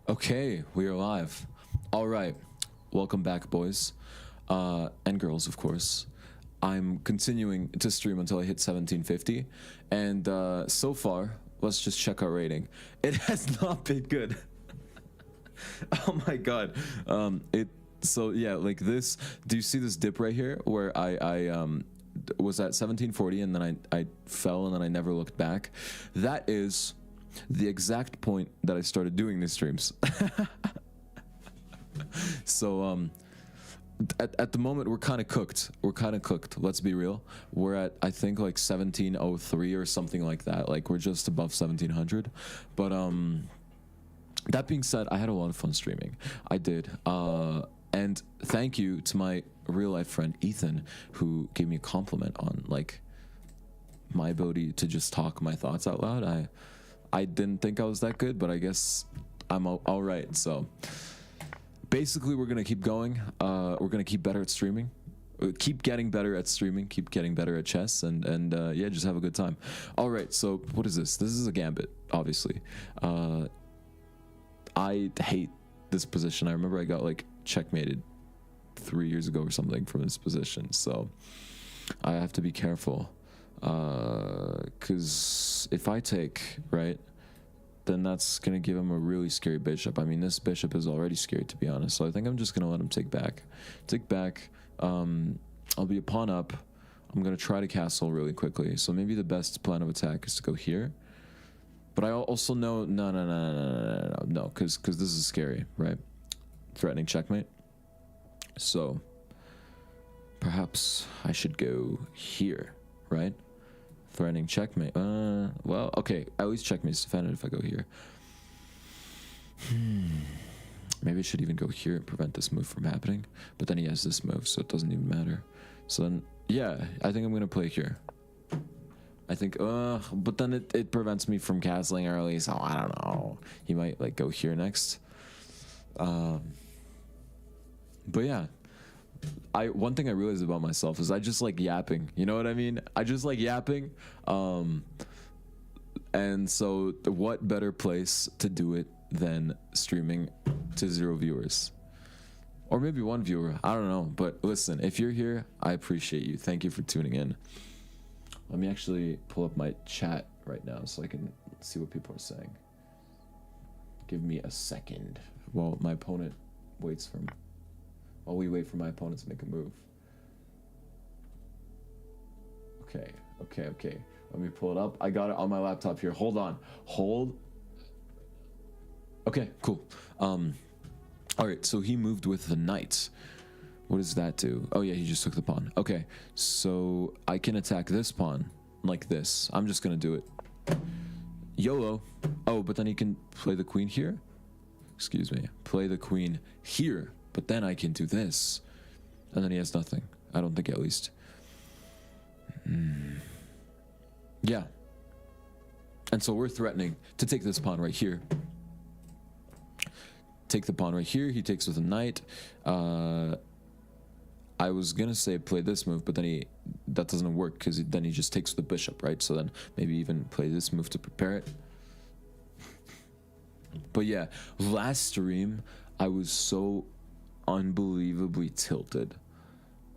Okay, we are live. All right, welcome back, boys and girls, of course. I'm continuing to stream until I hit 1750, and so far, let's just check our rating. It has not been good. Oh my god. It so yeah, like this. Do you see this dip right here where I was at 1740 and then I fell and then I never looked back? That is the exact point that I started doing these streams. So at the moment we're kind of cooked. Let's be real. We're at, I think, like 1703 or something like that. Like we're just above 1700. But that being said, I had a lot of fun streaming. I did. And thank you to my real life friend Ethan, who gave me a compliment on like my ability to just talk my thoughts out loud. I didn't think I was that good, but I guess I'm all right. So basically, we're gonna keep going. We're gonna keep better at streaming, keep getting better at streaming, keep getting better at chess, and yeah, just have a good time. All right. So what is this? This is a gambit, obviously. I hate this position. I remember I got like checkmated 3 years ago or something from this position, so I have to be careful. Because if I take, right, then that's going to give him a really scary bishop. I mean, this bishop is already scary, to be honest, so I think I'm just going to let him take back. I'll be a pawn up. I'm going to try to castle really quickly, so maybe the best plan of attack is to go here. But I also know, no, because this is scary, right? Threatening checkmate. So perhaps I should go here, right? Threatening checkmate. Well, okay. At least checkmate is defended if I go here. Maybe I should even go here and prevent this move from happening. But then he has this move, so it doesn't even matter. So then, yeah, I think I'm gonna play here. I think, but then it prevents me from castling early, so I don't know. He might like go here next. But yeah. One thing I realized about myself is I just like yapping. You know what I mean? I just like yapping. And so what better place to do it than streaming to 0 viewers? Or maybe 1 viewer. I don't know. But listen, if you're here, I appreciate you. Thank you for tuning in. Let me actually pull up my chat right now so I can see what people are saying. Give me a second while my opponent waits for me. While we wait for my opponent to make a move. Okay. Let me pull it up. I got it on my laptop here. Hold on. Hold. Okay, cool. All right, so he moved with the knight. What does that do? Oh yeah, he just took the pawn. Okay, so I can attack this pawn like this. I'm just gonna do it. YOLO. Oh, but then he can play the queen here. Excuse me. Play the queen here. But then I can do this. And then he has nothing. I don't think, at least. Yeah. And so we're threatening to take this pawn right here. Take the pawn right here. He takes with a knight. I was going to say play this move, but then that doesn't work because then he just takes the bishop, right? So then maybe even play this move to prepare it. But yeah, last stream, I was so unbelievably tilted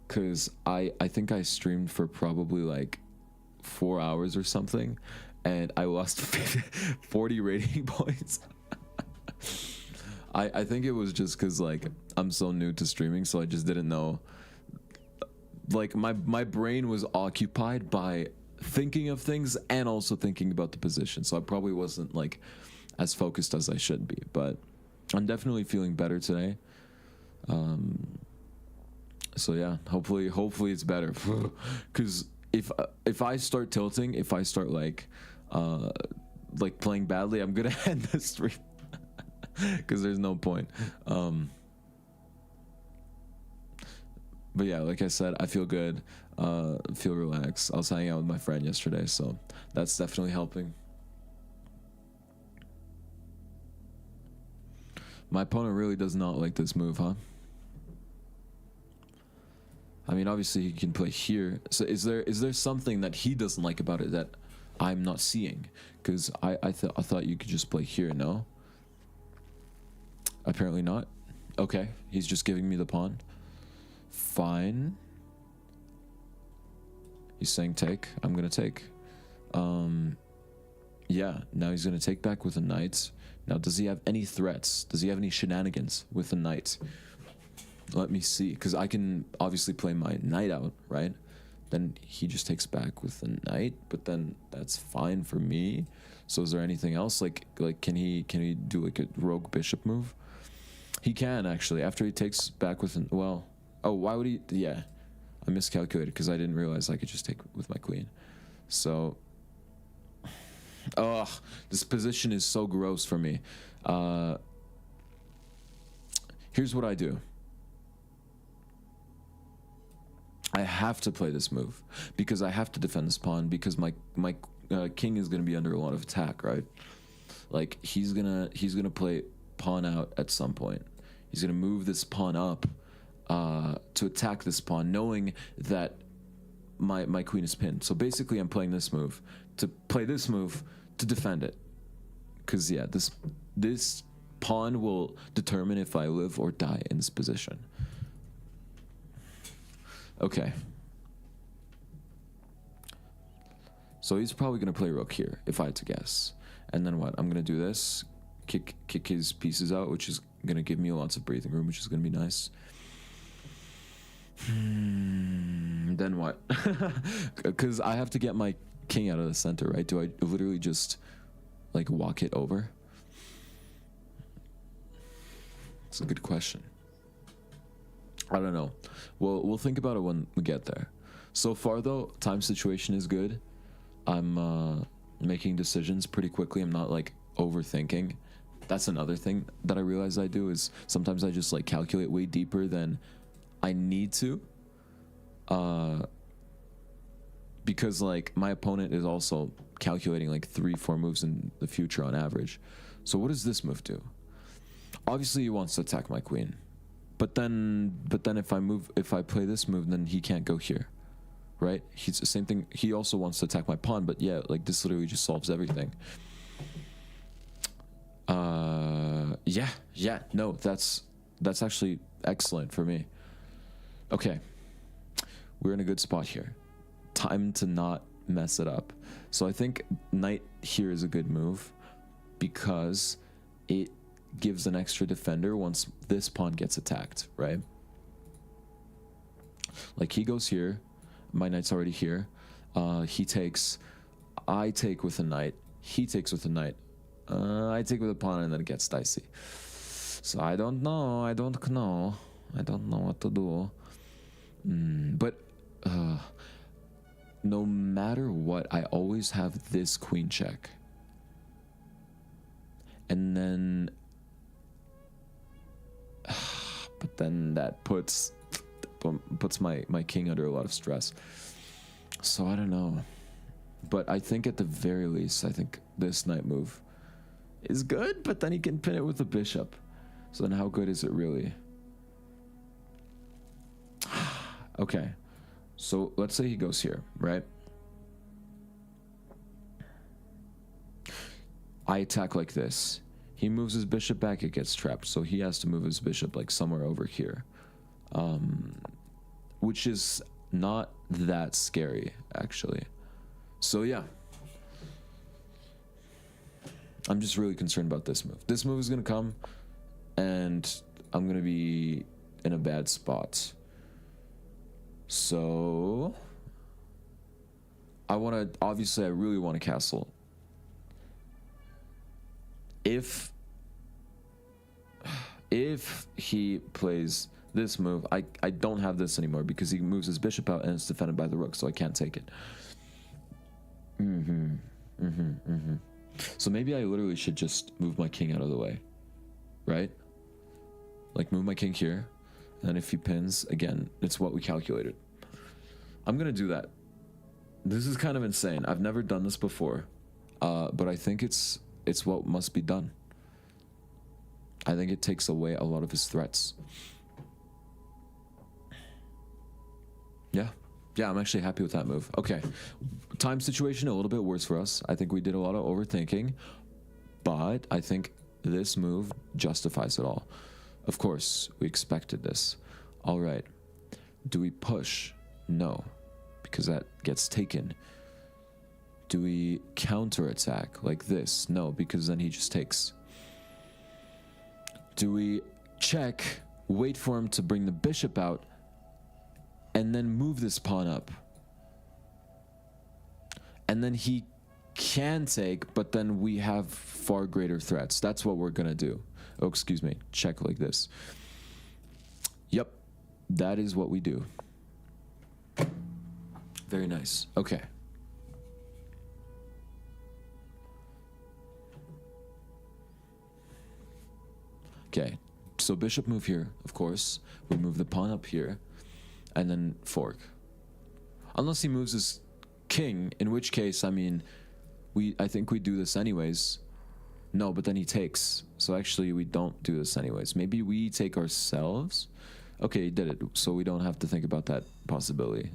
because I think I streamed for probably like 4 hours or something and I lost 40 rating points. I think it was just because like I'm so new to streaming, so I just didn't know, like my brain was occupied by thinking of things and also thinking about the position, so I probably wasn't like as focused as I should be, but I'm definitely feeling better today. So yeah, hopefully it's better. Because if I start tilting, if I start like playing badly, I'm gonna end the stream. Because there's no point. But yeah, like I said, I feel good, feel relaxed. I was hanging out with my friend yesterday, so that's definitely helping. My opponent really does not like this move, huh? I mean, obviously he can play here. So is there something that he doesn't like about it that I'm not seeing? Because I thought you could just play here, no? Apparently not. Okay, he's just giving me the pawn. Fine. He's saying take. I'm gonna take. Yeah, now he's gonna take back with a knight. Now, does he have any threats? Does he have any shenanigans with a knight? Let me see, because I can obviously play my knight out, right? Then he just takes back with the knight, but then that's fine for me. So is there anything else? Like can he do like a rogue bishop move? He can actually, after he takes back with an, well, oh, why would he? Yeah, I miscalculated because I didn't realize I could just take with my queen. So, oh, this position is so gross for me. Here's what I do. I have to play this move because I have to defend this pawn because my king is going to be under a lot of attack, right? Like he's gonna play pawn out at some point. He's gonna move this pawn up to attack this pawn, knowing that my queen is pinned. So basically, I'm playing this move to play this move to defend it, because yeah, this pawn will determine if I live or die in this position. Okay. So he's probably going to play rook here, if I had to guess. And then what? I'm going to do this, kick his pieces out, which is going to give me lots of breathing room, which is going to be nice. Then what? Because I have to get my king out of the center, right? Do I literally just, like, walk it over? It's a good question. I don't know. Well, we'll think about it when we get there. So far, though, time situation is good. I'm making decisions pretty quickly. I'm not, like, overthinking. That's another thing that I realize I do is sometimes I just, like, calculate way deeper than I need to. Because, like, my opponent is also calculating, like, 3-4 moves in the future on average. So what does this move do? Obviously, he wants to attack my queen. But then if I play this move, then he can't go here, right? He's the same thing. He also wants to attack my pawn, but yeah, like this literally just solves everything. Yeah, no, that's actually excellent for me. Okay, we're in a good spot here. Time to not mess it up. So I think knight here is a good move because it gives an extra defender once this pawn gets attacked, right? Like he goes here, my knight's already here. He takes, I take with a knight, he takes with a knight. I take with a pawn and then it gets dicey. So I don't know what to do. But no matter what, I always have this queen check. And then but then that puts my king under a lot of stress. So I don't know. But I think at the very least, I think this knight move is good, but then he can pin it with the bishop. So then how good is it really? Okay. So let's say he goes here, right? I attack like this. He moves his bishop back, it gets trapped. So he has to move his bishop like somewhere over here. Which is not that scary, actually. So yeah. I'm just really concerned about this move. This move is going to come, and I'm going to be in a bad spot. So I really want to castle. If he plays this move, I don't have this anymore because he moves his bishop out and it's defended by the rook, so I can't take it. So maybe I literally should just move my king out of the way, right? Like move my king here, and if he pins, again, it's what we calculated. I'm gonna do that. This is kind of insane. I've never done this before, but I think it's what must be done. I think it takes away a lot of his threats. Yeah, I'm actually happy with that move. Okay, time situation a little bit worse for us. I think we did a lot of overthinking, but I think this move justifies it all. Of course, we expected this. All right. Do we push? No, because that gets taken. Do we counterattack like this? No, because then he just takes. Do we check, wait for him to bring the bishop out, and then move this pawn up? And then he can take, but then we have far greater threats. That's what we're gonna do. Oh, excuse me. Check like this. Yep, that is what we do. Very nice. Okay. Okay, so bishop move here, of course. We move the pawn up here, and then fork. Unless he moves his king, in which case, I mean, I think we do this anyways. No, but then he takes. So actually, we don't do this anyways. Maybe we take ourselves? Okay, he did it, so we don't have to think about that possibility.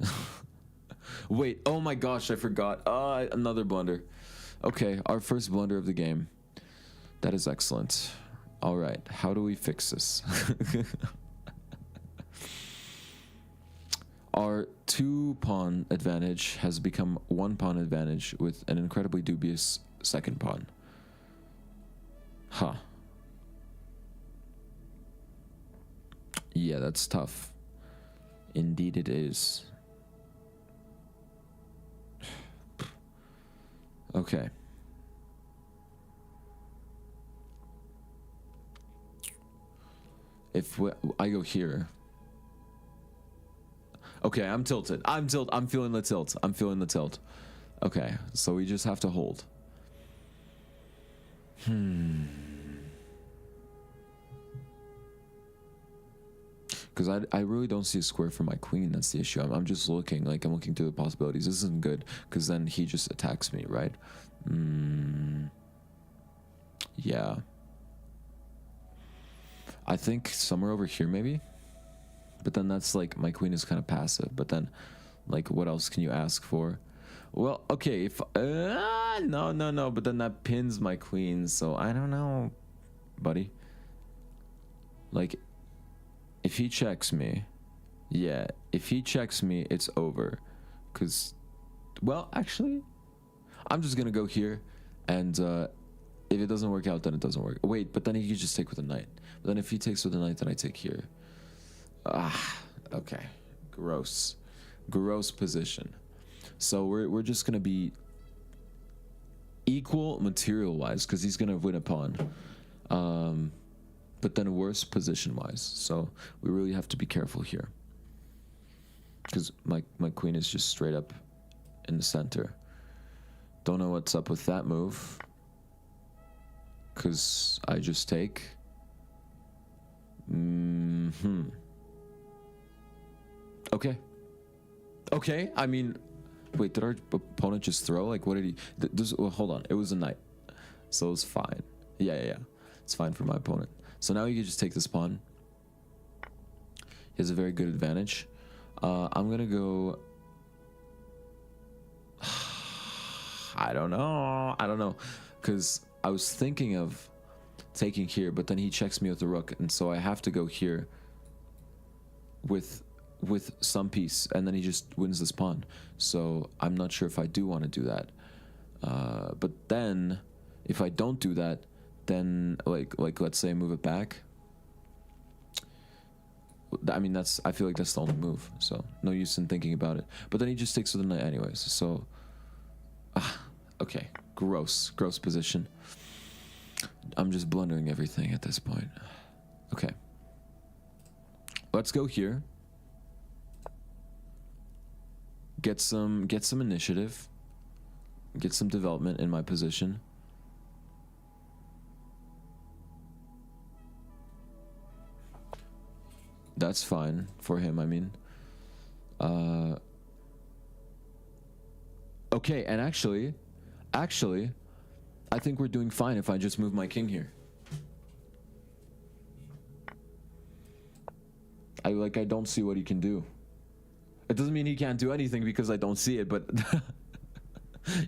Wait, oh my gosh, I forgot. Another blunder. Okay, our first blunder of the game. That is excellent. All right, how do we fix this? Our 2-pawn advantage has become 1-pawn advantage with an incredibly dubious second pawn. Huh. Yeah, that's tough. Indeed it is. Okay. If I go here. Okay, I'm tilted. I'm feeling the tilt. I'm feeling the tilt. Okay, so we just have to hold. Because I really don't see a square for my queen. That's the issue. I'm just looking. Like, I'm looking through the possibilities. This isn't good. Because then he just attacks me, right? Yeah. I think somewhere over here, maybe? But then that's like, my queen is kind of passive. But then, like, what else can you ask for? Well, okay, if... no. But then that pins my queen. So, I don't know, buddy. Like... If he checks me, yeah, if he checks me, it's over. Because, well, actually, I'm just going to go here. And if it doesn't work out, then it doesn't work. Wait, but then he could just take with a knight. But then if he takes with a knight, then I take here. Okay. Gross. Gross position. So we're just going to be equal material-wise, because he's going to win a pawn. But then worse position-wise. So we really have to be careful here. Because my queen is just straight up in the center. Don't know what's up with that move. Because I just take. Okay. Okay, I mean... Wait, did our opponent just throw? Like, what did he... Well, hold on. It was a knight. So it was fine. Yeah. It's fine for my opponent. So now you can just take this pawn. He has a very good advantage. I'm going to go... I don't know. Because I was thinking of taking here, but then he checks me with the rook. And so I have to go here with some piece. And then he just wins this pawn. So I'm not sure if I do want to do that. But then, if I don't do that, then like let's say move it back. I mean, I feel like that's the only move, so no use in thinking about it. But then he just takes with the knight anyways, so okay, gross position. I'm just blundering everything at this point. Okay, let's go here, get some initiative, get some development in my position. That's fine for him, I mean. Okay, and actually, I think we're doing fine if I just move my king here. I don't see what he can do. It doesn't mean he can't do anything because I don't see it, but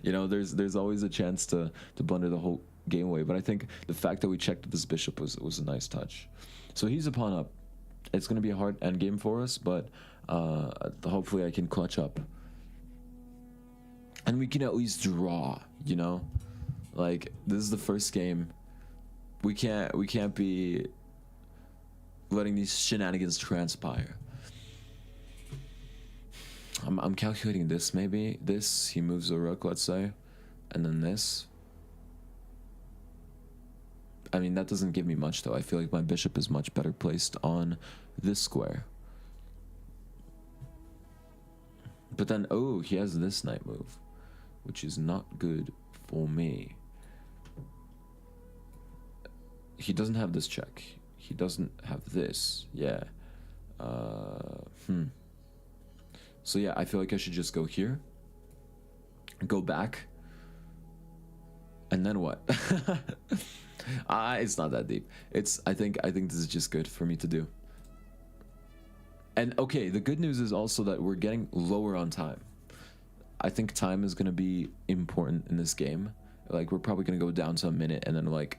you know, there's always a chance to blunder the whole game away, but I think the fact that we checked this bishop was a nice touch. So he's a pawn up. It's going to be a hard endgame for us, but hopefully I can clutch up. And we can at least draw, you know? Like, this is the first game. We can't be letting these shenanigans transpire. I'm calculating this, maybe. This, he moves the rook, let's say. And then this. I mean, that doesn't give me much, though. I feel like my bishop is much better placed on this square. But then, oh, he has this knight move, which is not good for me. He doesn't have this check. He doesn't have this. Yeah. So yeah, I feel like I should just go here, go back, and then what? It's not that deep. I think this is just good for me to do. And okay, the good news is also that we're getting lower on time. I think time is gonna be important in this game. Like, we're probably gonna go down to a minute, and then like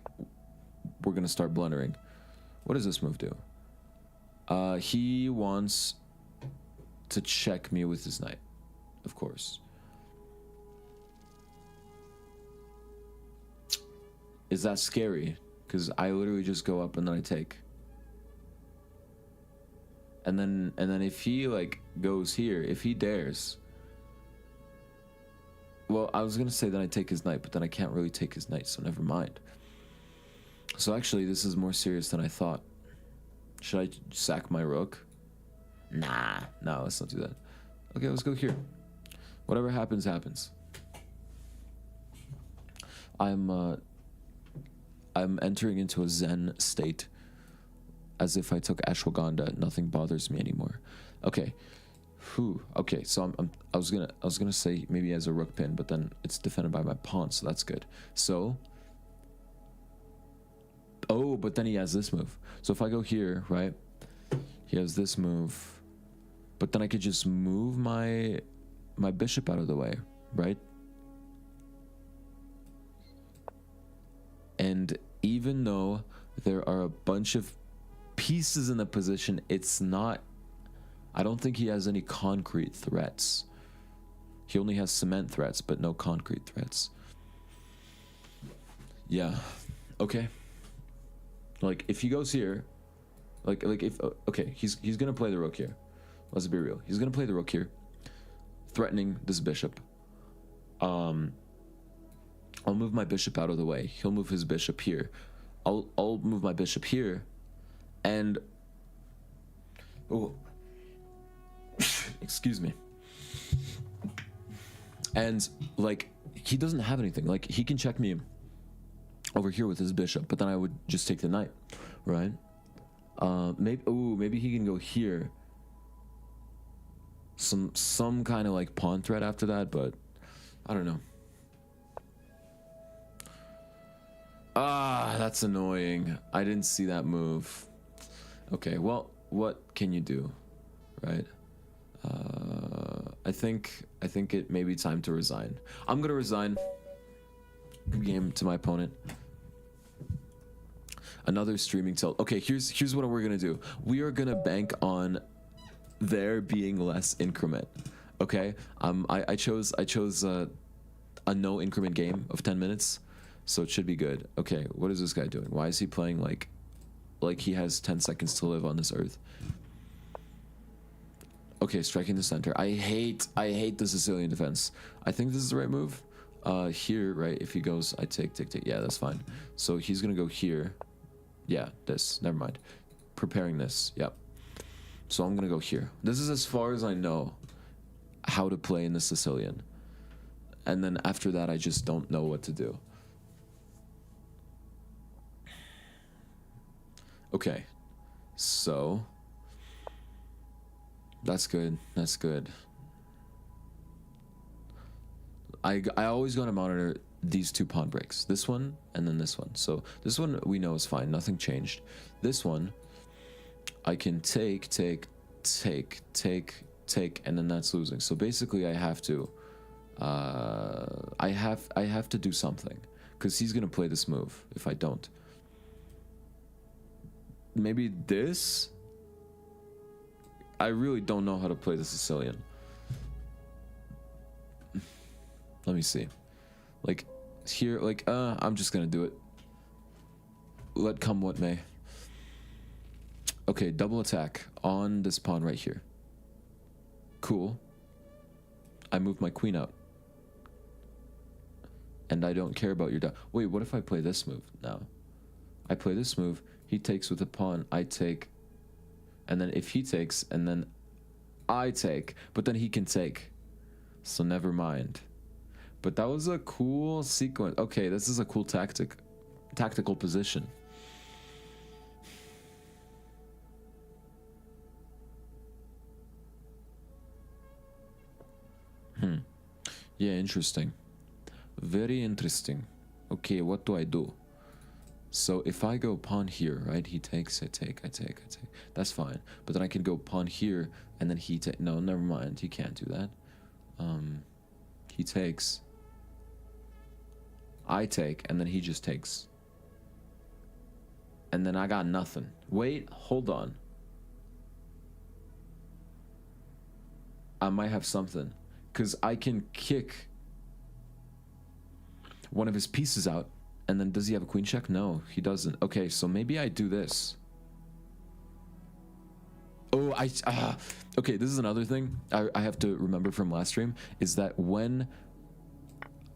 we're gonna start blundering. What does this move do? He wants to check me with his knight, of course. Is that scary? Because I literally just go up and then I take. And then if he like goes here, if he dares. Well, I was gonna say that I take his knight, but then I can't really take his knight, so never mind. So actually, this is more serious than I thought. Should I sack my rook? Nah, no, let's not do that. Okay, let's go here. Whatever happens, happens. I'm entering into a Zen state, as if I took ashwagandha. Nothing bothers me anymore. Okay, okay. So I was gonna say maybe as a rook pin, but then it's defended by my pawn, so that's good. So, oh, but then he has this move. So if I go here, right, he has this move. But then I could just move my bishop out of the way, right? And even though there are a bunch of pieces in the position, it's not... I don't think he has any concrete threats. He only has cement threats, but no concrete threats. Yeah. Okay. Like, if he goes here... Like if... Okay, he's gonna play the rook here. Let's be real. He's gonna play the rook here, threatening this bishop. I'll move my bishop out of the way. He'll move his bishop here. I'll move my bishop here, and oh, excuse me. And like, he doesn't have anything. Like, he can check me over here with his bishop, but then I would just take the knight, right? Maybe he can go here. Some kind of like pawn threat after that, but I don't know. That's annoying. I didn't see that move. Okay, well, what can you do, right? I think it may be time to resign. I'm gonna resign. Game to my opponent. Another streaming tilt. Okay, here's what we're gonna do. We are gonna bank on there being less increment. Okay, I chose a no increment game of 10 minutes, so it should be good. Okay, what is this guy doing? Why is he playing like he has 10 seconds to live on this earth? Okay, striking the center. I hate the Sicilian defense. I think this is the right move. Here, right, if he goes, I take. Yeah, that's fine. So he's gonna go here. Yeah, this, never mind. Preparing this, yep. So I'm gonna go here. This is as far as I know how to play in the Sicilian. And then after that, I just don't know what to do. Okay, so that's good. That's good. I always go to monitor these two pawn breaks. This one and then this one. So this one we know is fine. Nothing changed. This one, I can take, and then that's losing. So basically, I have to, I have to do something, because he's gonna play this move if I don't. Maybe this? I really don't know how to play the Sicilian. Let me see. Like, here, like, I'm just gonna do it. Let come what may. Okay, double attack on this pawn right here. Cool. I move my queen out. And I don't care about your wait, what if I play this move now? I play this move, he takes with a pawn, I take, and then if he takes, and then I take, but then he can take. So never mind. But that was a cool sequence. Okay, this is a cool tactical position. Yeah, interesting. Very interesting. Okay, what do I do? So if I go pawn here, right? He takes, I take. That's fine. But then I can go pawn here, and then he take. No, never mind. He can't do that. He takes. I take, and then he just takes. And then I got nothing. Wait, hold on. I might have something. Because I can kick one of his pieces out, and then does he have a queen check? No, he doesn't. Okay, so maybe I do this. Oh, okay, this is another thing I have to remember from last stream, is that when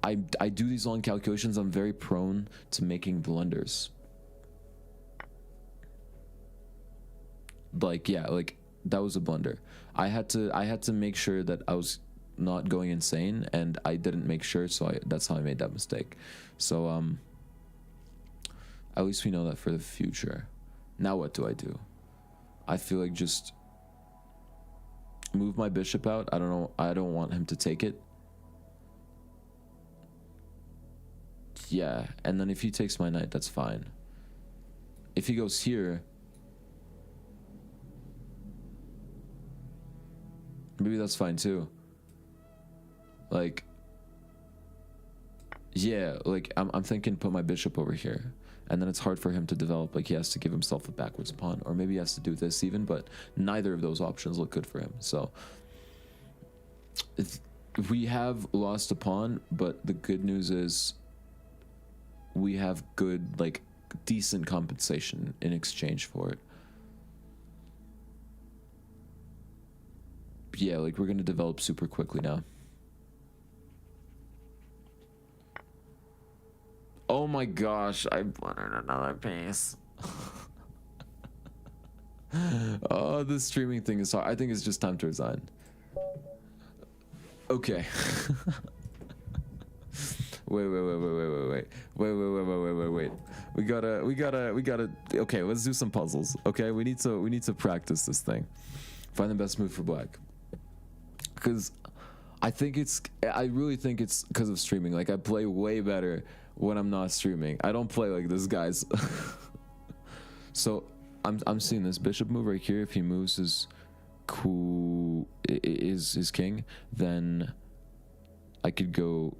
I do these long calculations, I'm very prone to making blunders. Like, yeah, like, that was a blunder. I had to make sure that I was not going insane, and I didn't make sure, so that's how I made that mistake. So at least we know that for the future. Now what do? I feel like just move my bishop out. I don't know, I don't want him to take it. Yeah, and then if he takes my knight, that's fine. If he goes here, maybe that's fine too. Like, yeah, like I'm thinking put my bishop over here, and then it's hard for him to develop. Like, he has to give himself a backwards pawn, or maybe he has to do this even, but neither of those options look good for him. So we have lost a pawn, but the good news is we have good, like, decent compensation in exchange for it. Yeah, like, we're gonna develop super quickly now. Oh my gosh, I blundered another piece. Oh, this streaming thing is hard. I think it's just time to resign. Okay. Wait. We gotta. Okay, let's do some puzzles. Okay, we need to practice this thing. Find the best move for black. Because I really think it's because of streaming. Like, I play way better when I'm not streaming. I don't play like this, guys. So I'm seeing this bishop move right here. If he moves his king, then I could go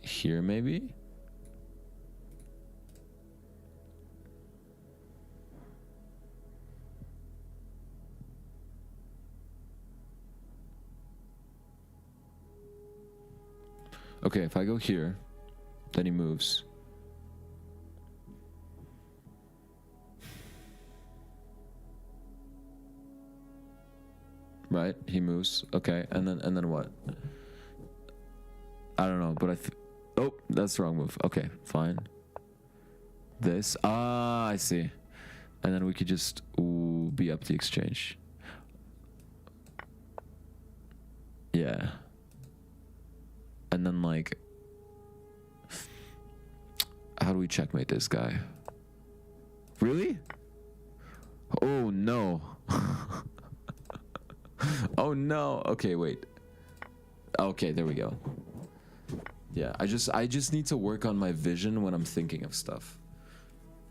here maybe. Okay, if I go here, then he moves. Right? He moves. Okay, and then what? I don't know, but oh, that's the wrong move. Okay, fine. This. Ah, I see. And then we could just be up the exchange. Yeah. And then, like, how do we checkmate this guy? Really? Oh no. Oh no. Okay, wait. Okay, there we go. Yeah, I just need to work on my vision when I'm thinking of stuff.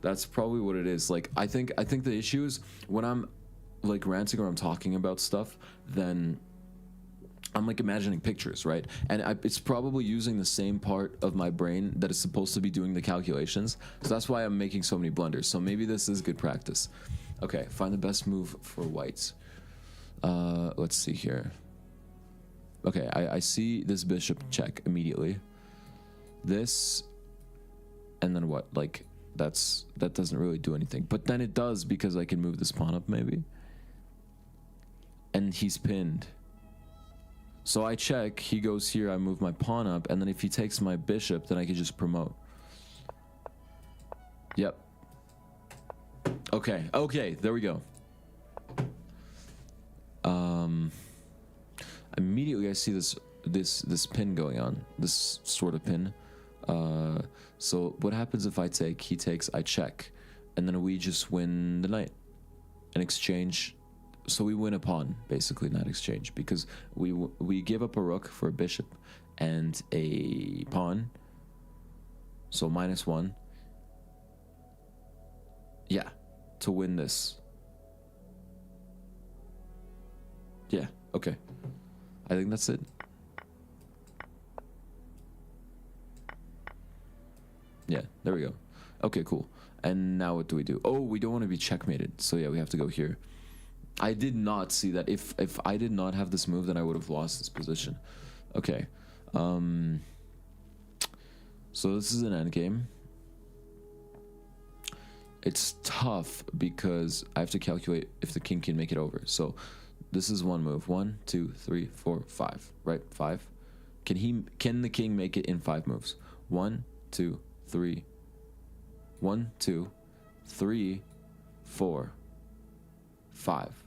That's probably what it is. Like, I think the issue is when I'm like ranting or I'm talking about stuff, then I'm like imagining pictures, right? And it's probably using the same part of my brain that is supposed to be doing the calculations. So that's why I'm making so many blunders. So maybe this is good practice. Okay, find the best move for whites. Let's see here. Okay, I see this bishop check immediately. This, and then what? Like, that doesn't really do anything. But then it does, because I can move this pawn up maybe. And he's pinned. So I check, he goes here, I move my pawn up, and then if he takes my bishop, then I can just promote. Yep. Okay, there we go. Immediately I see this pin going on, this sort of pin. So what happens if I take, he takes, I check, and then we just win the knight in exchange. So we win a pawn, basically, not exchange, because we give up a rook for a bishop and a pawn. So -1. Yeah, to win this. Yeah, okay. I think that's it. Yeah, there we go. Okay, cool. And now what do we do? Oh, we don't want to be checkmated. So yeah, we have to go here. I did not see that. If I did not have this move, then I would have lost this position. Okay. So this is an endgame. It's tough because I have to calculate if the king can make it over. So this is one move. 1, 2, 3, 4, 5. Right? 5. Can the king make it in 5 moves? 1, 2, 3. 1, 2, 3, 4, 5.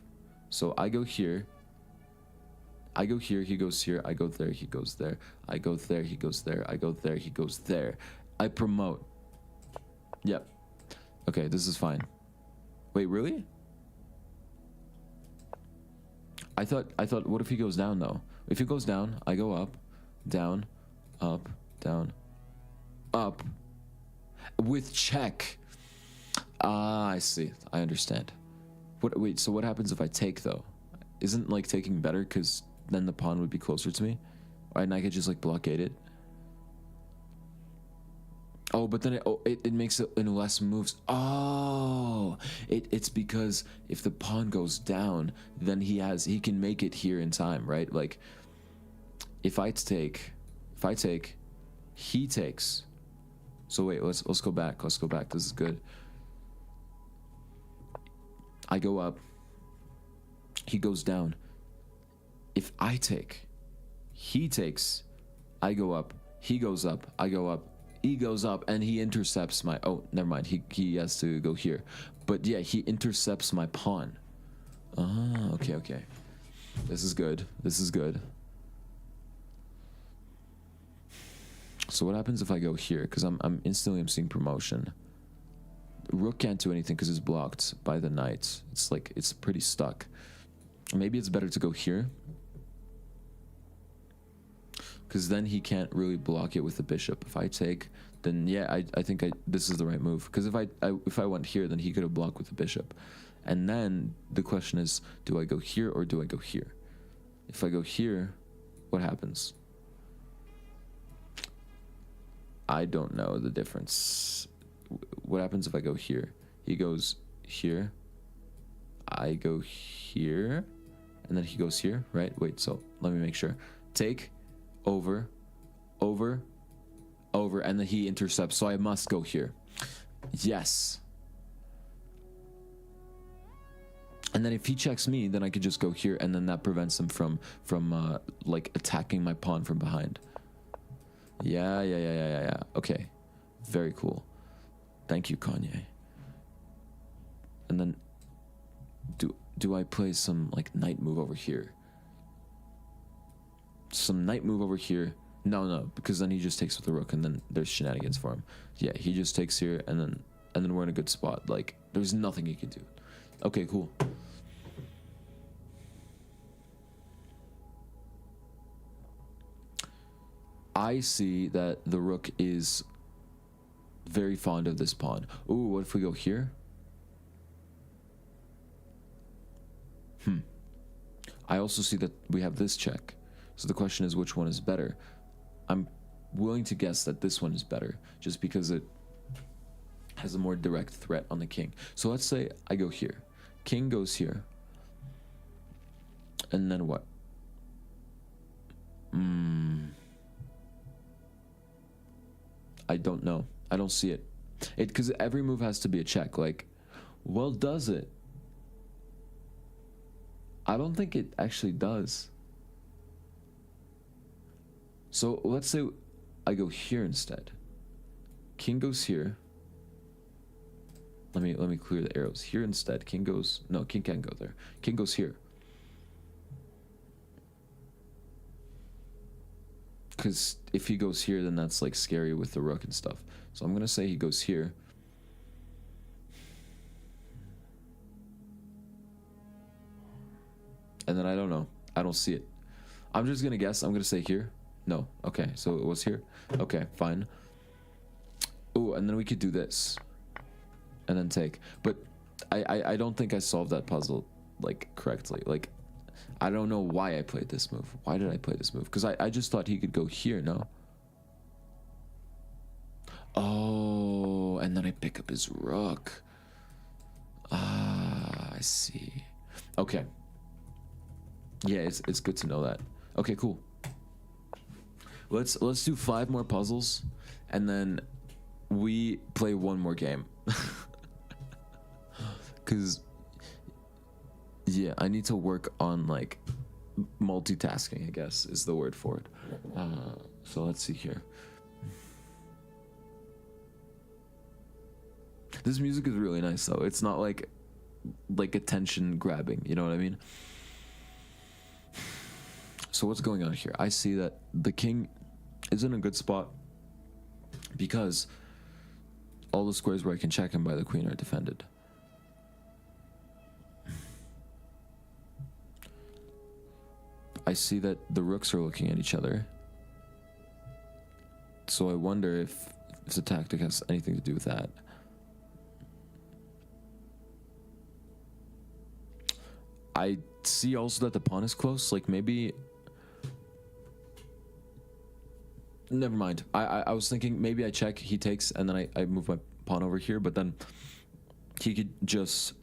So I go here. I go here, he goes here, I go there, he goes there, I go there, he goes there, I go there, he goes there. I promote. Yep. Okay, this is fine. Wait, really? I thought what if he goes down though? If he goes down, I go up, down, up, down, up. With check. Ah, I see. I understand. Wait, so what happens if I take though? Isn't like taking better because then the pawn would be closer to me? And I could just like blockade it. Oh, but then it makes it in less moves. Oh, it's because if the pawn goes down, then he can make it here in time, right? Like if I take, he takes. So wait, let's go back. Let's go back. This is good. I go up. He goes down. If I take, he takes. I go up. He goes up. I go up. He goes up, and he intercepts my. Oh, never mind. He has to go here. But yeah, he intercepts my pawn. Ah, okay, okay. This is good. This is good. So what happens if I go here? Because I'm seeing promotion. Rook can't do anything because it's blocked by the knight. It's like it's pretty stuck. Maybe it's better to go here, because then he can't really block it with the bishop. If I take, then yeah, I think this is the right move. Because if I went here, then he could have blocked with the bishop. And then the question is, do I go here or do I go here? If I go here, what happens? I don't know the difference. What happens if I go here? He goes here. I go here. And then he goes here, right? Wait, so let me make sure. Take, over, over, over, and then he intercepts. So I must go here. Yes. And then if he checks me, then I could just go here, and then that prevents him from like attacking my pawn from behind. Yeah. Okay. Very cool. Thank you, Kanye. And then do I play some like knight move over here? Some knight move over here? No, because then he just takes with the rook, and then there's shenanigans for him. Yeah, he just takes here, and then we're in a good spot. Like there's nothing he can do. Okay, cool. I see that the rook is very fond of this pawn. Ooh, what if we go here? I also see that we have this check. So the question is, which one is better? I'm willing to guess that this one is better, just because it has a more direct threat on the king. So let's say I go here. King goes here. And then what? I don't know. I don't see it. Because every move has to be a check. Like, well, does it? I don't think it actually does. So let's say I go here instead. King goes here. Let me clear the arrows. Here instead. King goes... No, king can't go there. King goes here. Because if he goes here, then that's like scary with the rook and stuff. So I'm gonna say he goes here. And then I don't know. I don't see it. I'm just gonna guess. I'm gonna say here. No. Okay, so it was here. Okay, fine. Oh, and then we could do this. And then take. But I don't think I solved that puzzle like correctly. Like, I don't know why I played this move. Why did I play this move? Because I just thought he could go here, no? Oh, and then I pick up his rook. Ah, I see. Okay. Yeah, it's good to know that. Okay, cool. Let's do 5 more puzzles, and then we play one more game. Cause yeah, I need to work on like multitasking, I guess is the word for it. So let's see here. This music is really nice though. It's not like attention grabbing, you know what I mean? So what's going on here? I see that the king is in a good spot because all the squares where I can check him by the queen are defended. I see that the rooks are looking at each other. So I wonder if the tactic has anything to do with that. I see also that the pawn is close. Like maybe... Never mind. I was thinking maybe I check, he takes, and then I move my pawn over here, but then he could just...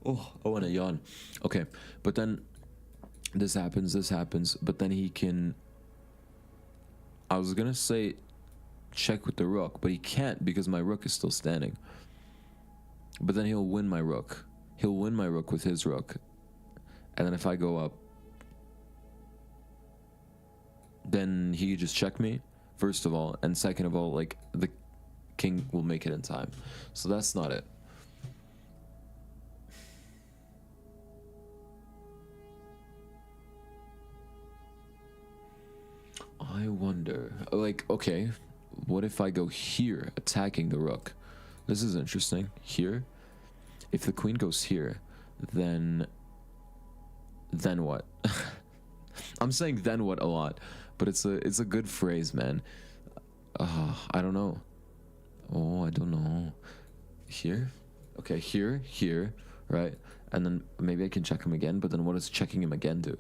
Oh, I want to yawn. Okay, but then this happens, but then he can... I was gonna say check with the rook, but he can't because my rook is still standing. But then he'll win my rook. He'll win my rook with his rook. And then if I go up, then he could just check me, first of all, and second of all, like, the king will make it in time. So that's not it. I wonder, like, okay, what if I go here, attacking the rook? This is interesting. Here, if the queen goes here, then what? I'm saying then what a lot, but it's a good phrase, man. I don't know. Oh, I don't know. Here? Okay, here, right? And then maybe I can check him again, but then what does checking him again do?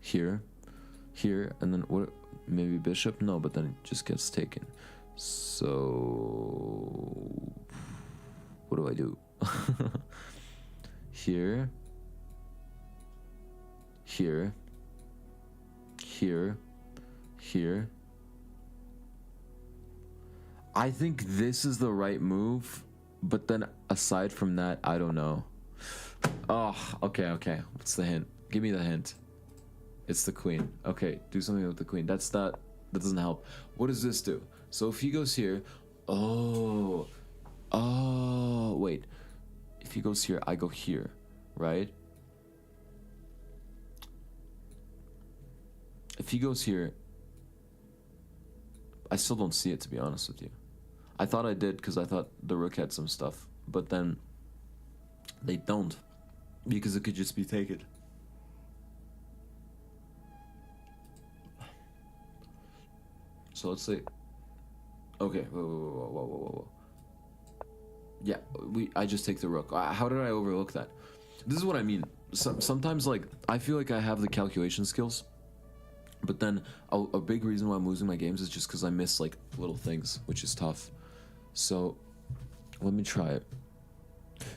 Here, and then what? Maybe bishop? No, but then it just gets taken. So what do I do? Here, I think this is the right move, but then aside from that, I don't know. Oh, okay. What's the hint? Give me the hint. It's the queen. Okay, do something with the queen. That doesn't help. What does this do? So if he goes here, oh, wait. If he goes here, I go here, right? If he goes here, I still don't see it, to be honest with you. I thought I did because I thought the rook had some stuff, but then they don't because it could just be taken. So let's say, okay, whoa. Yeah, I just take the rook. How did I overlook that? This is what I mean. Sometimes, like, I feel like I have the calculation skills, but then a big reason why I'm losing my games is just because I miss, like, little things, which is tough. So, let me try it.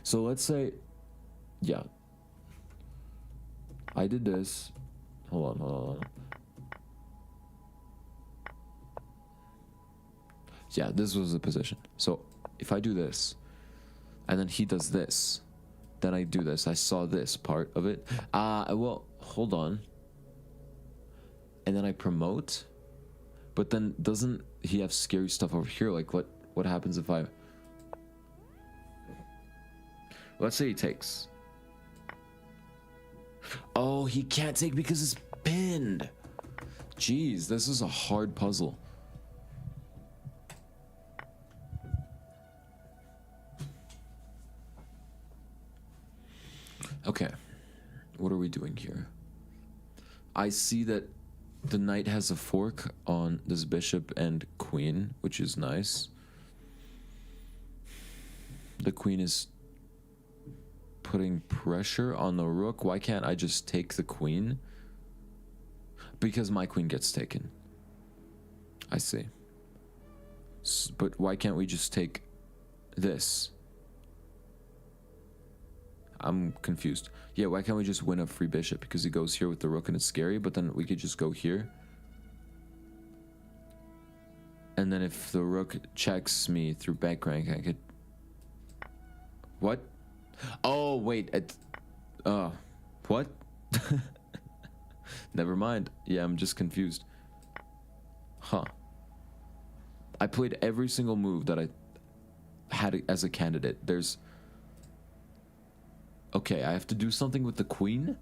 So, let's say, yeah. I did this. Hold on. Yeah, this was the position. So, if I do this, and then he does this, then I do this. I saw this part of it. Well, hold on. And then I promote, but then doesn't he have scary stuff over here? Like, what happens if I... Let's say he takes. Oh, he can't take because it's pinned. Jeez, this is a hard puzzle. Okay, what are we doing here? I see that the knight has a fork on this bishop and queen, which is nice. The queen is putting pressure on the rook. Why can't I just take the queen? Because my queen gets taken. I see. But why can't we just take this? I'm confused. Yeah, why can't we just win a free bishop? Because he goes here with the rook and it's scary, but then we could just go here. And then if the rook checks me through back rank, I could... What? Oh, wait. What? Never mind. Yeah, I'm just confused. Huh. I played every single move that I had as a candidate. There's... Okay, I have to do something with the queen?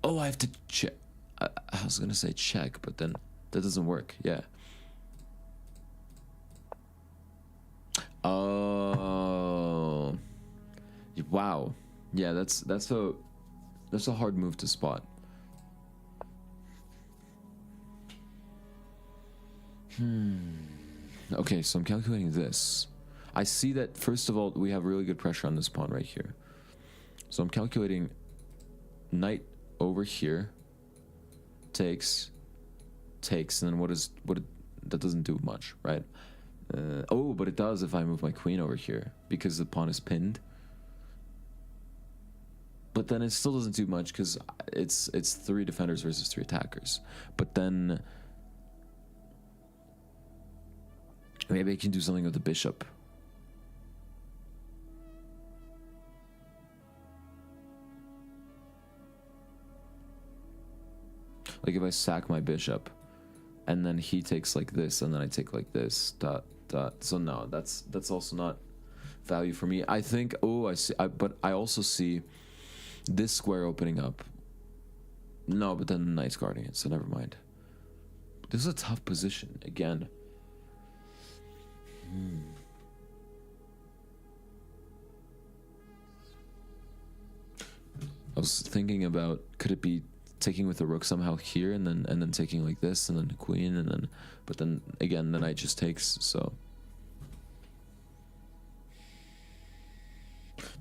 Oh, I have to check. I was gonna say check, but then that doesn't work. Yeah. Oh. Wow. Yeah, that's a hard move to spot. Okay, so I'm calculating this. I see that first of all we have really good pressure on this pawn right here. So I'm calculating knight over here, takes, and then that doesn't do much, right? Oh, but it does if I move my queen over here, because the pawn is pinned. But then it still doesn't do much, because it's 3 defenders versus 3 attackers. But then maybe I can do something with the bishop. Like if I sack my bishop, and then he takes like this, and then I take like this, dot, dot. So no, that's also not value for me. I think, oh, I see, but I also see this square opening up. No, but then the knight's guarding it, so never mind. This is a tough position, again. I was thinking about, could it be taking with the rook somehow here, and then taking like this, and then the queen, and then, but then again the knight just takes. So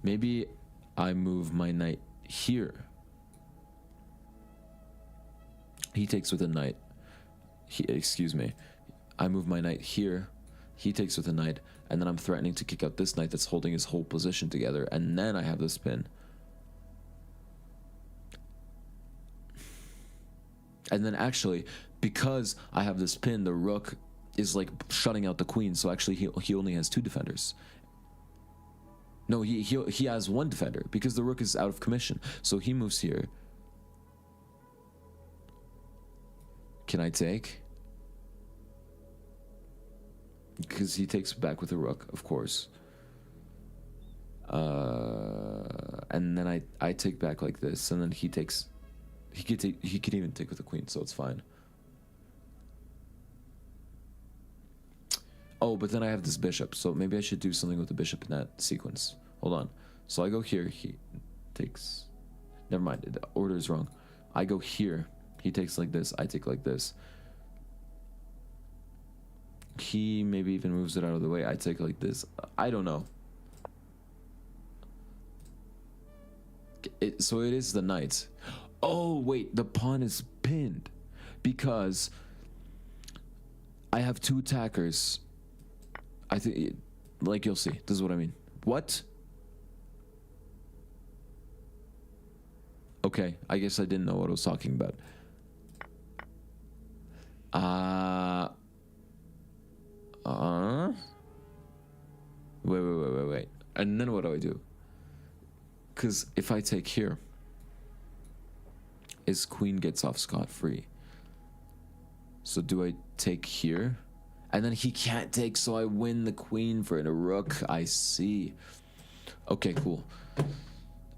maybe I move my knight here. He takes with a knight. Excuse me. I move my knight here. He takes with a knight, and then I'm threatening to kick out this knight that's holding his whole position together, and then I have this pin. And then actually, because I have this pin, the rook is like shutting out the queen. So actually, he only has 2 defenders. No, he has 1 defender because the rook is out of commission. So he moves here. Can I take? Because he takes back with the rook, of course. And then I take back like this, and then he takes. He could even take with the queen, so it's fine. Oh, but then I have this bishop, so maybe I should do something with the bishop in that sequence. Hold on. So I go here, he takes... Never mind, the order is wrong. I go here, he takes like this, I take like this. He maybe even moves it out of the way, I take like this. I don't know. so it is the knight. Oh wait, the pawn is pinned because I have two attackers. I think, like, you'll see. This is what I mean. What? Okay, I guess I didn't know what I was talking about. Wait. And then what do I do? Because if I take here, his queen gets off scot-free. So do I take here? And then he can't take, so I win the queen for a rook. I see. Okay, cool.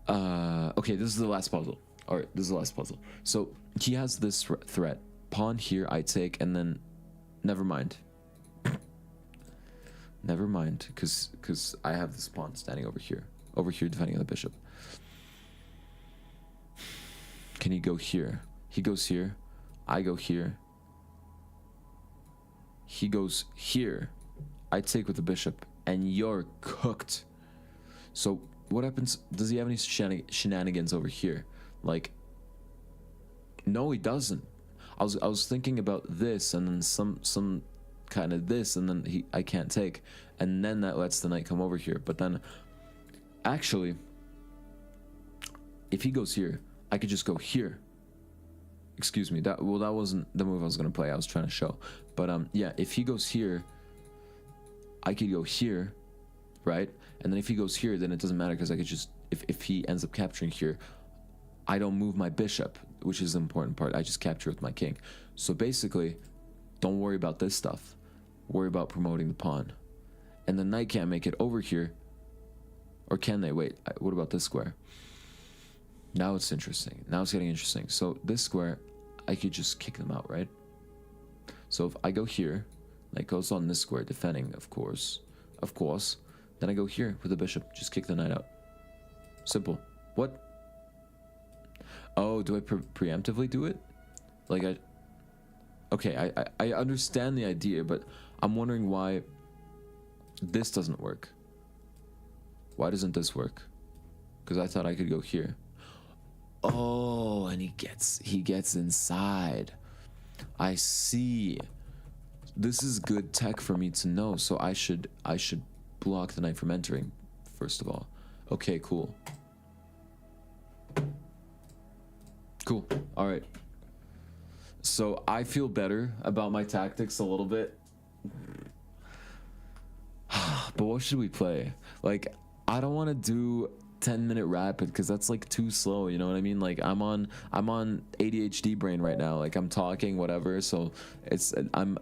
Okay, this is the last puzzle. All right, this is the last puzzle. So he has this threat. Pawn here, I take, and then never mind. Never mind, because I have this pawn standing over here defending the bishop. Can he go here? He goes here. I go here. He goes here. I take with the bishop, and you're cooked. So what happens? Does he have any shenanigans over here? Like, no, he doesn't. I was thinking about this, and then some kind of this, and then I can't take, and then that lets the knight come over here. But then, actually, if he goes here, I could just go here. Excuse me. That wasn't the move I was gonna play. I was trying to show. But yeah, if he goes here, I could go here, right? And then if he goes here, then it doesn't matter because I could just if he ends up capturing here, I don't move my bishop, which is the important part. I just capture with my king. So basically, don't worry about this stuff. Worry about promoting the pawn. And the knight can't make it over here. Or can they? Wait, what about this square? Now it's interesting. Now it's getting interesting. So this square, I could just kick them out, right? So if I go here, knight goes on this square, defending, of course. Then I go here with the bishop, just kick the knight out. Simple. What? Oh, do I preemptively do it? Like okay, I understand the idea, but I'm wondering why this doesn't work. Why doesn't this work? Because I thought I could go here. Oh, and he gets inside. I see. This is good tech for me to know, so I should block the knight from entering, first of all. Okay, cool. Cool. All right. So I feel better about my tactics a little bit. But what should we play? Like, I don't want to do 10-minute rapid because that's like too slow, you know what I mean? Like I'm on ADHD brain right now. Like I'm talking whatever, so it's I'm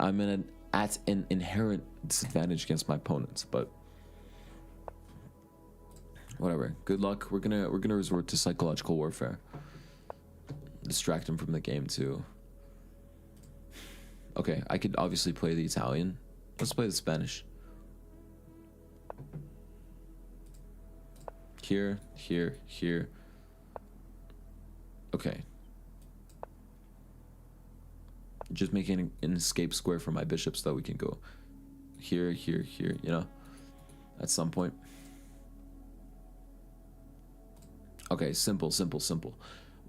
at an inherent disadvantage against my opponents, but whatever. Good luck. We're gonna resort to psychological warfare. Distract him from the game too. Okay, I could obviously play the Italian. Let's play the Spanish. Here. Okay. Just making an escape square for my bishop so that we can go here, you know, at some point. Okay, simple.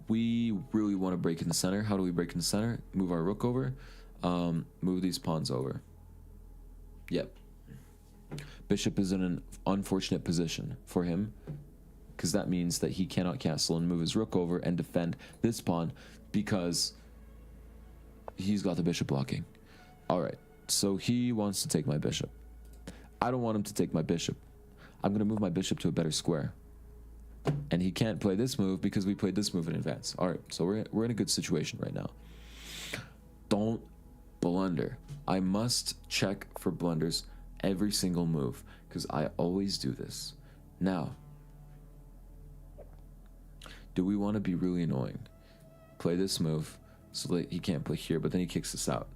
We really want to break in the center. How do we break in the center? Move our rook over. Move these pawns over. Yep. Bishop is in an unfortunate position for him, because that means that he cannot castle and move his rook over and defend this pawn because he's got the bishop blocking. All right, so he wants to take my bishop. I don't want him to take my bishop. I'm going to move my bishop to a better square. And he can't play this move because we played this move in advance. All right, so we're in a good situation right now. Don't blunder. I must check for blunders every single move because I always do this. Now, do we want to be really annoying? Play this move so that he can't play here, but then he kicks us out.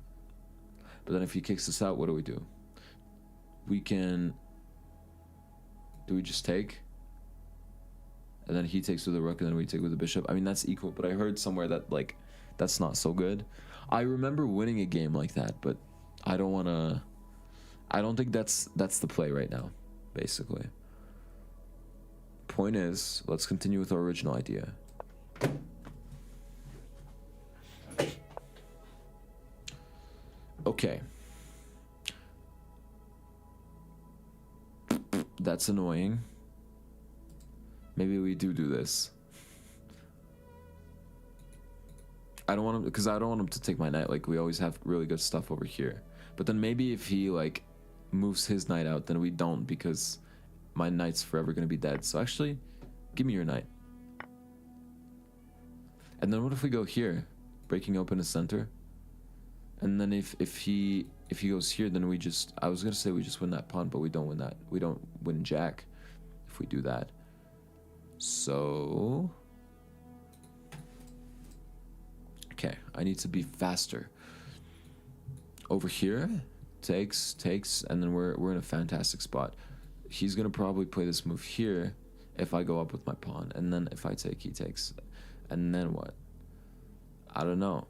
But then if he kicks us out, what do? We can... Do we just take? And then he takes with the rook, and then we take with the bishop. I mean, that's equal, but I heard somewhere that, like, that's not so good. I remember winning a game like that, but I don't want to... I don't think that's the play right now, basically. Point is, let's continue with our original idea. Okay. That's annoying. Maybe we do this. I don't want him, because I don't want him to take my knight. Like, we always have really good stuff over here. But then maybe if he, like, moves his knight out, then we don't, because my knight's forever going to be dead. So actually, give me your knight. And then what if we go here, breaking open the center? And then if he goes here, then we just, I was going to say we just win that pawn, but we don't win that. We don't win jack if we do that. So... okay, I need to be faster. Over here, takes, and then we're in a fantastic spot. He's gonna probably play this move here if I go up with my pawn, and then if I take, he takes. And then what? I don't know.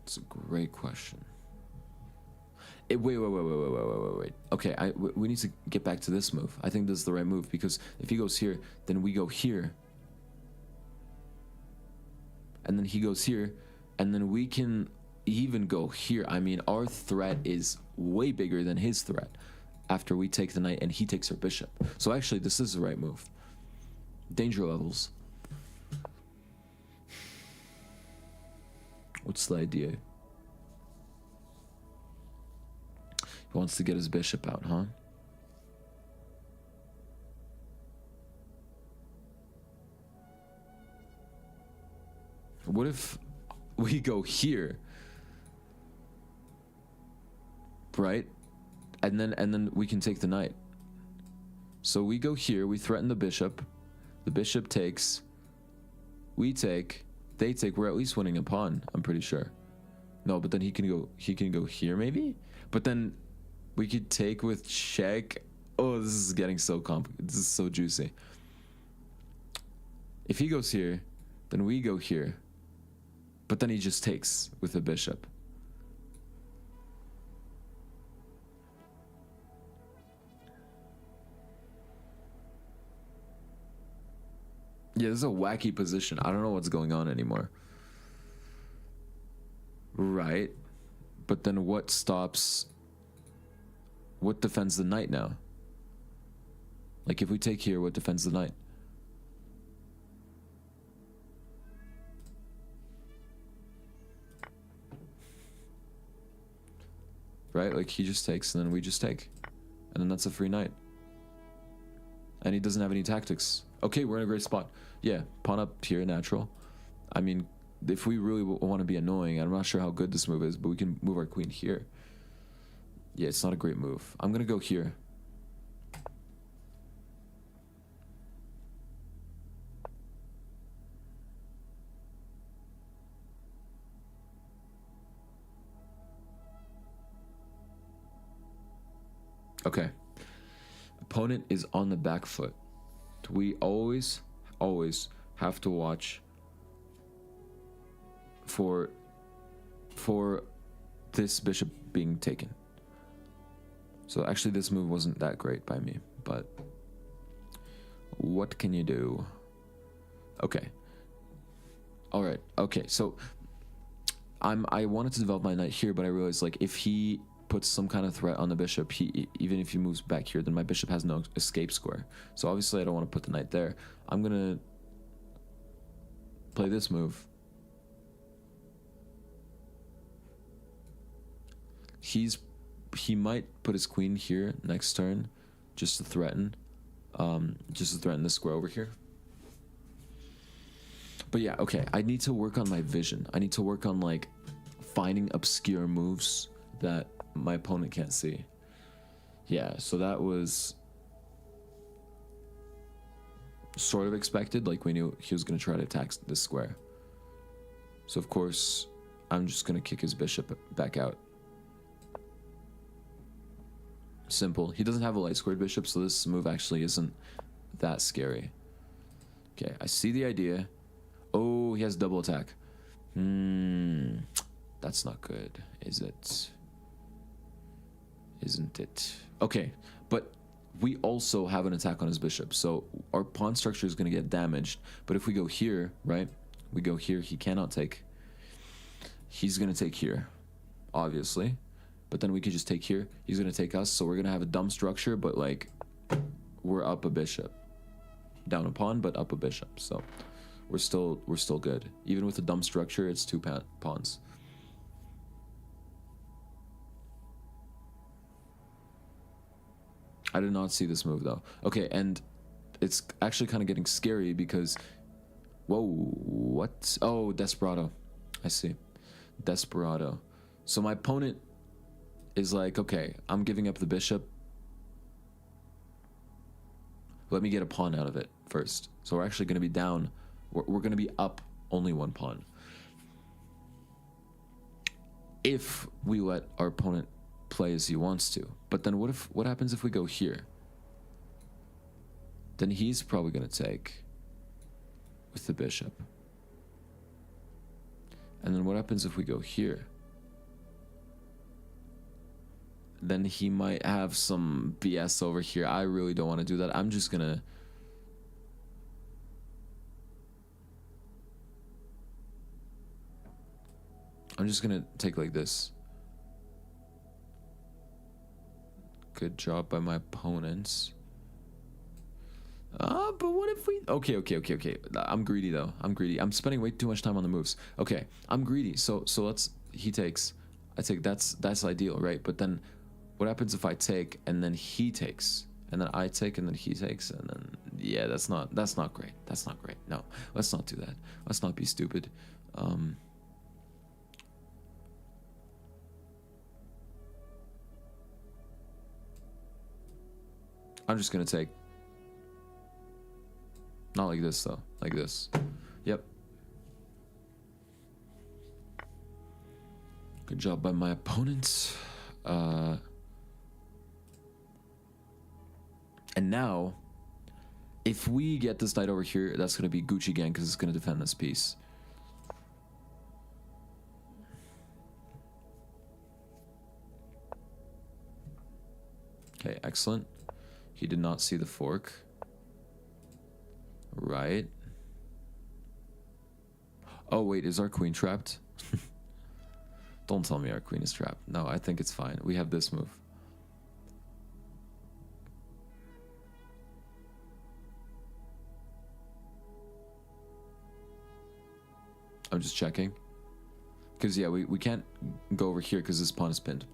It's a great question. Wait. Okay, we need to get back to this move. I think this is the right move, because if he goes here, then we go here. And then he goes here, and then we can even go here. I mean, our threat is way bigger than his threat after we take the knight and he takes our bishop. So actually, this is the right move. Danger levels. What's the idea? He wants to get his bishop out, huh? What if we go here? Right? And then we can take the knight. So we go here, we threaten the bishop takes, we take, they take, we're at least winning a pawn, I'm pretty sure. No, but then he can go here maybe? But then we could take with check. Oh, this is getting so complicated. This is so juicy. If he goes here, then we go here. But then he just takes with the bishop. Yeah, this is a wacky position. I don't know what's going on anymore. Right. But then what defends the knight now? Like, if we take here, what defends the knight? Right? Like, he just takes, and then we just take. And then that's a free knight. And he doesn't have any tactics. Okay, we're in a great spot. Yeah, pawn up here, natural. I mean, if we really want to be annoying, I'm not sure how good this move is, but we can move our queen here. Yeah, it's not a great move. I'm gonna go here. Okay. Opponent is on the back foot. We always have to watch for this bishop being taken. So actually this move wasn't that great by me, but what can you do? Okay. All right. Okay. So I wanted to develop my knight here, but I realized, like, if he puts some kind of threat on the bishop, even if he moves back here, then my bishop has no escape square. So obviously I don't want to put the knight there. I'm gonna play this move. He might put his queen here next turn, just to threaten the square over here. But yeah, okay, I need to work on my vision. I need to work on, like, finding obscure moves that my opponent can't see. Yeah, so that was sort of expected. Like, we knew he was going to try to attack this square. So of course, I'm just going to kick his bishop back out. Simple. He doesn't have a light squared bishop, so this move actually isn't that scary. Okay, I see the idea. Oh, he has double attack. That's not good, is it? Isn't it? Okay, but we also have an attack on his bishop, so our pawn structure is going to get damaged. But if we go here, right? We go here, he cannot take. He's going to take here, obviously. But then we could just take here. He's going to take us, so we're going to have a dumb structure, but like we're up a bishop. Down a pawn, but up a bishop. So we're still good. Even with a dumb structure, it's two pawns. I did not see this move though. Okay, and it's actually kind of getting scary because, whoa, what? Oh, Desperado. I see. Desperado. So my opponent is like, okay, I'm giving up the bishop. Let me get a pawn out of it first. So we're actually going to be down. We're going to be up only one pawn. If we let our opponent play as he wants to. But then what happens if we go here? Then he's probably going to take with the bishop. And then what happens if we go here? Then he might have some BS over here. I really don't want to do that. I'm just going to... take like this. Good job by my opponents. But what if we... Okay. I'm greedy, though. I'm greedy. I'm spending way too much time on the moves. Okay, I'm greedy. So let's... He takes. I take. That's ideal, right? But then what happens if I take and then he takes? And then I take and then he takes and then... Yeah, that's not great. That's not great. No, let's not do that. Let's not be stupid. I'm just gonna take. Not like this though, like this. Yep. Good job by my opponents. And now, if we get this knight over here, that's gonna be Gucci gang because it's gonna defend this piece. Okay, excellent. He did not see the fork. Right. Oh, wait, is our queen trapped? Don't tell me our queen is trapped. No, I think it's fine. We have this move. I'm just checking. Because, yeah, we can't go over here because this pawn is pinned.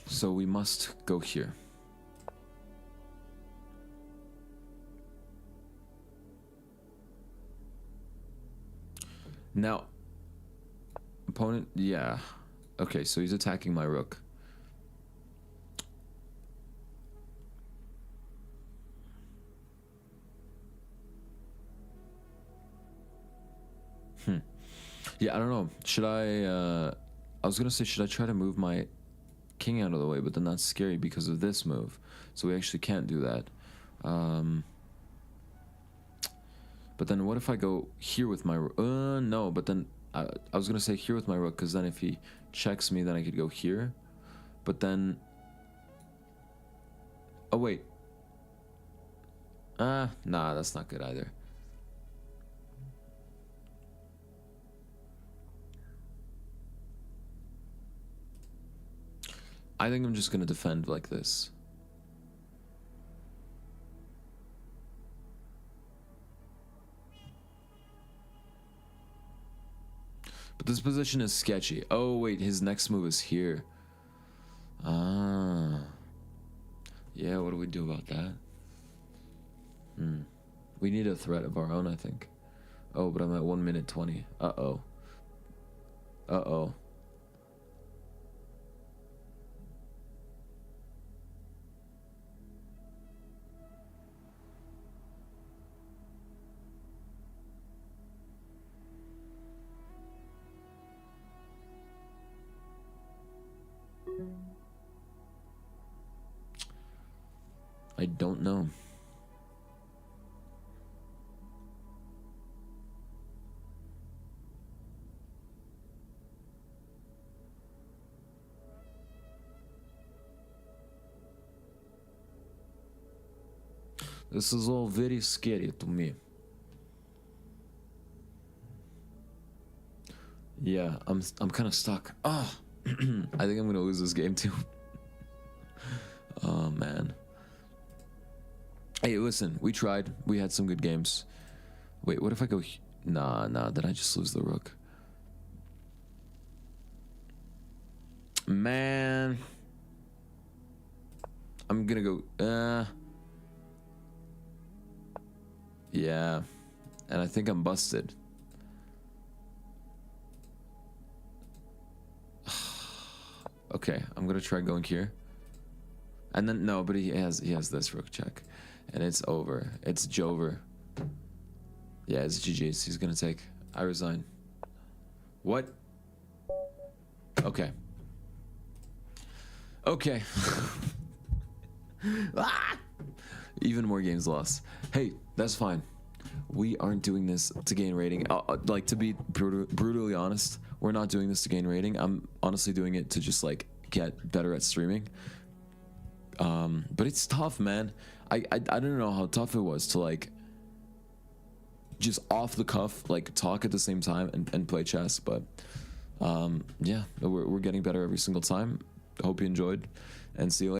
So we must go here. Now, opponent, yeah. Okay, so he's attacking my rook. Yeah, I don't know. Should I was gonna say, should I try to move my king out of the way, but then that's scary because of this move. So we actually can't do that. But then what if I go here with my... no, but then... I was going to say here with my rook, because then if he checks me, then I could go here. But then... Oh, wait. Nah, that's not good either. I think I'm just going to defend like this. But this position is sketchy. Oh, wait, his next move is here. Ah. Yeah, what do we do about that? We need a threat of our own, I think. Oh, but I'm at 1 minute 20. Uh-oh. Uh-oh. I don't know. This is all very scary to me. Yeah, I'm kind of stuck. Oh, I think I'm gonna lose this game too. Oh man. Hey, listen, we tried. We had some good games. Wait, what if I go? Nah. Did I just lose the rook? Man, I'm gonna go. Yeah, and I think I'm busted. Okay, I'm gonna try going here. And then no, but he has this rook check, and it's over. It's Jover. Yeah, it's GG's. He's gonna take. I resign. What? Okay. Okay. Ah! Even more games lost. Hey, that's fine. We aren't doing this to gain rating. Like, to be brutally honest, we're not doing this to gain rating. I'm honestly doing it to just like get better at streaming. But it's tough, man. I don't know how tough it was to like just off the cuff like talk at the same time and play chess. But yeah, we're getting better every single time. Hope you enjoyed, and see you later.